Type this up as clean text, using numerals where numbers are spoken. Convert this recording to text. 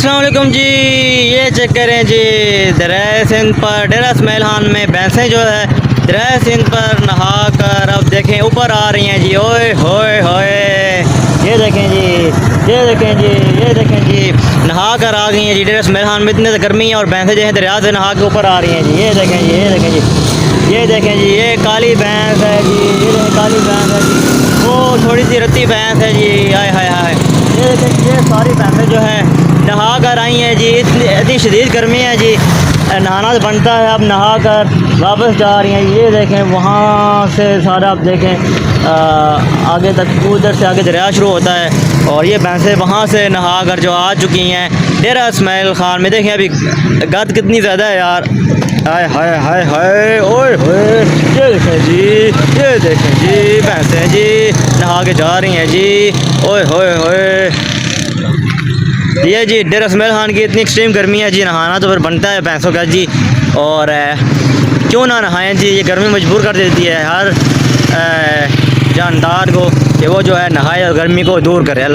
अस्सलाम वालेकुम जी। ये चेक करें जी, दरिया सिंध पर डेरा इस्माइल खान में भैंसें जो है दरिया सिंध पर नहा कर अब देखें ऊपर आ रही हैं जी। ओए होए होए, ये देखें जी, ये देखें जी, ये देखें जी, नहा कर आ गई हैं जी। डेरा इस्माइल खान में इतने गर्मी है और भैंसें जो है दरिया से नहा के ऊपर आ रही हैं जी। ये देखें जी, ये देखें जी, ये देखें जी, ये काली भैंस है जी, ये देखें काली भैंस है जी। वो थोड़ी सी रत्ती भैंस है जी। हाय हाय हाय, ये देखें ये सारी भैंसें जो है नहा कर आई हैं जी। इतनी शदीद गर्मी है जी, नहाना तो बनता है। अब नहा कर वापस जा रही हैं। ये देखें वहाँ से सारा, आप देखें आगे तक, उधर से आगे दरिया शुरू होता है और ये भैंसें वहाँ से नहा कर जो आ चुकी हैं डेरा इस्माइल खान में। देखें अभी गर्द कितनी ज़्यादा है यार। हाय हाय हाय हाय, ओए होए, ये देखें जी, ये देखें जी, भैंसें जी नहा के जा रही हैं जी। ओए होए होए, ये जी डेरा इस्माइल खान की इतनी एक्सट्रीम गर्मी है जी, नहाना तो फिर बनता है भैंसों का जी। और क्यों ना नहाएं जी, ये गर्मी मजबूर कर देती है हर जानदार को कि वो जो है नहाए और गर्मी को दूर करे।